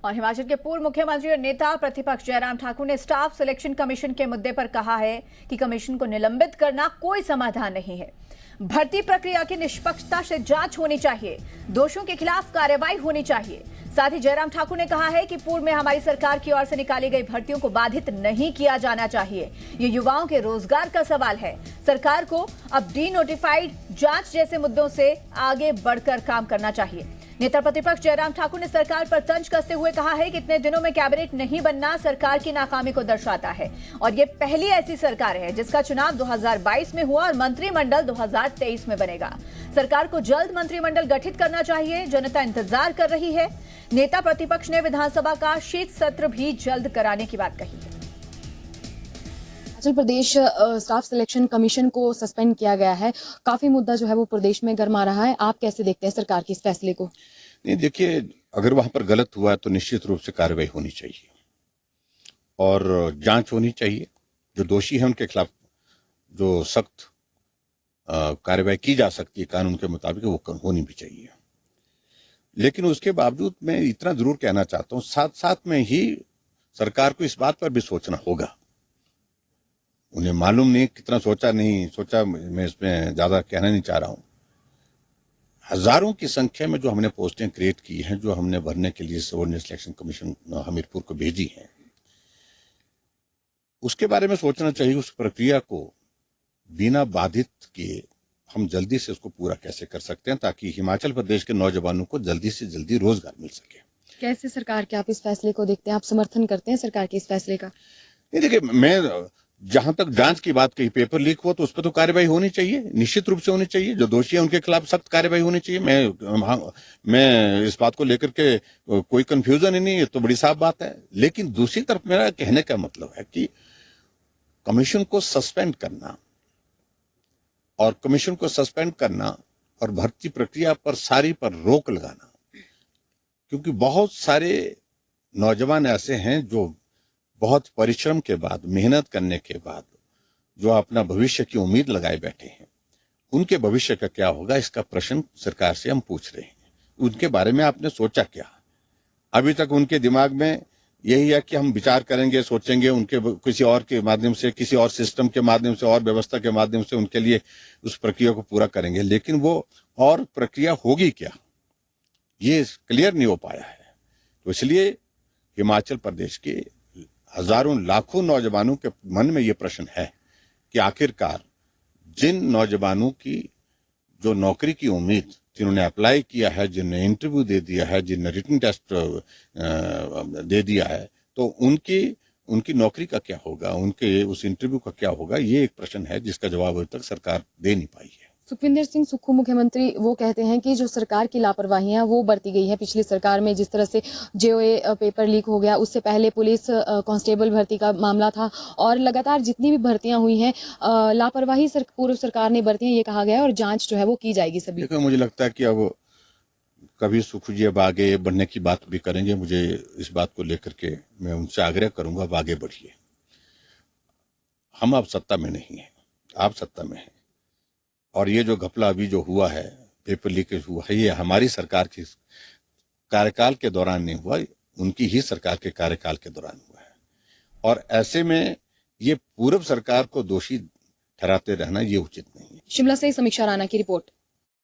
और हिमाचल के पूर्व मुख्यमंत्री और नेता प्रतिपक्ष जयराम ठाकुर ने स्टाफ सिलेक्शन कमीशन के मुद्दे पर कहा है कि कमीशन को निलंबित करना कोई समाधान नहीं है। भर्ती प्रक्रिया की निष्पक्षता से जांच होनी चाहिए, दोषियों के खिलाफ कार्रवाई होनी चाहिए। साथ ही जयराम ठाकुर ने कहा है कि पूर्व में हमारी सरकार की ओर से निकाली गई भर्तियों को बाधित नहीं किया जाना चाहिए। ये युवाओं के रोजगार का सवाल है। सरकार को अब डी नोटिफाइड जांच जैसे मुद्दों से आगे बढ़कर काम करना चाहिए। नेता प्रतिपक्ष जयराम ठाकुर ने सरकार पर तंज कसते हुए कहा है कि इतने दिनों में कैबिनेट नहीं बनना सरकार की नाकामी को दर्शाता है और ये पहली ऐसी सरकार है जिसका चुनाव 2022 में हुआ और मंत्रिमंडल 2023 में बनेगा। सरकार को जल्द मंत्रिमंडल गठित करना चाहिए, जनता इंतजार कर रही है। नेता प्रतिपक्ष ने विधानसभा का शीत सत्र भी जल्द कराने की बात कही है। Himachal Pradesh staff selection commission को सस्पेंड किया गया है। काफी मुद्दा जो है वो प्रदेश में गर्मा रहा है। आप कैसे देखते हैं सरकार के इस फैसले को? नहीं, देखिए, अगर वहां पर गलत हुआ है तो निश्चित रूप से कार्रवाई होनी चाहिए और जांच होनी चाहिए। जो दोषी है उनके खिलाफ जो सख्त कार्रवाई की जा सकती है कानून के मुताबिक, वो होनी भी चाहिए। लेकिन उसके बावजूद मैं इतना जरूर कहना चाहता हूं, साथ साथ में ही सरकार को इस बात पर भी सोचना होगा। उन्हें मालूम नहीं कितना सोचा, मैं इसमें ज्यादा कहना नहीं चाह रहा हूं। हजारों की संख्या में जो हमने पोस्टें क्रिएट की हैं, जो हमने भरने के लिए सबऑर्डिनेट सिलेक्शन कमीशन हमीरपुर को भेजी हैं, उसके बारे में सोचना चाहिए। उस प्रक्रिया को बिना बाधित किए हम जल्दी से उसको पूरा कैसे कर सकते हैं ताकि हिमाचल प्रदेश के नौजवानों को जल्दी से जल्दी रोजगार मिल सके। कैसे सरकार के आप इस फैसले को देखते हैं? आप समर्थन करते हैं सरकार के इस फैसले का? नहीं, देखिए, मैं जहां तक जांच की बात कही, पेपर लीक हुआ तो उस पर तो कार्रवाई होनी चाहिए, निश्चित रूप से होनी चाहिए। जो दोषी है उनके खिलाफ सख्त कार्रवाई होनी चाहिए। मैं इस बात को लेकर के कोई कंफ्यूजन ही नहीं, ये तो बड़ी साफ बात है। लेकिन दूसरी तरफ मेरा कहने का मतलब है कि कमीशन को सस्पेंड करना और भर्ती प्रक्रिया पर सारी पर रोक लगाना, क्योंकि बहुत सारे नौजवान ऐसे हैं जो बहुत परिश्रम के बाद, मेहनत करने के बाद जो अपना भविष्य की उम्मीद लगाए बैठे हैं, उनके भविष्य का क्या होगा, इसका प्रश्न सरकार से हम पूछ रहे हैं। उनके बारे में आपने सोचा क्या? अभी तक उनके दिमाग में यही है कि हम विचार करेंगे, सोचेंगे, उनके किसी और के माध्यम से, किसी और सिस्टम के माध्यम से और व्यवस्था के माध्यम से उनके लिए उस प्रक्रिया को पूरा करेंगे। लेकिन वो और प्रक्रिया होगी क्या, ये क्लियर नहीं हो पाया है। तो इसलिए हिमाचल प्रदेश के हजारों लाखों नौजवानों के मन में ये प्रश्न है कि आखिरकार जिन नौजवानों की जो नौकरी की उम्मीद, जिन्होंने अप्लाई किया है, जिन्होंने इंटरव्यू दे दिया है, जिन्होंने रिटन टेस्ट दे दिया है, तो उनकी नौकरी का क्या होगा, उनके उस इंटरव्यू का क्या होगा, ये एक प्रश्न है जिसका जवाब अभी तक सरकार दे नहीं पाई है। सुखविंदर सिंह सुक्खू मुख्यमंत्री वो कहते हैं कि जो सरकार की लापरवाही है वो बरती गई है पिछली सरकार में। जिस तरह से जेओए पेपर लीक हो गया, उससे पहले पुलिस कांस्टेबल भर्ती का मामला था और लगातार जितनी भी भर्तियां हुई हैं लापरवाही पूर्व सरकार ने बरती है, ये कहा गया है और जांच जो है वो की जाएगी सभी। देखो, मुझे लगता है कि अब कभी सुखू जी अब आगे बढ़ने की बात भी करेंगे। मुझे इस बात को लेकर के मैं उनसे आग्रह करूंगा, अब आगे बढ़िए। हम अब सत्ता में नहीं है, आप सत्ता में है और ये जो घपला अभी जो हुआ है, पेपर लीकेज हुआ है, ये हमारी सरकार के कार्यकाल के दौरान नहीं हुआ, उनकी ही सरकार के कार्यकाल के दौरान हुआ है। और ऐसे में ये पूर्व सरकार को दोषी ठहराते रहना ये उचित नहीं है। शिमला से समीक्षा राणा की रिपोर्ट।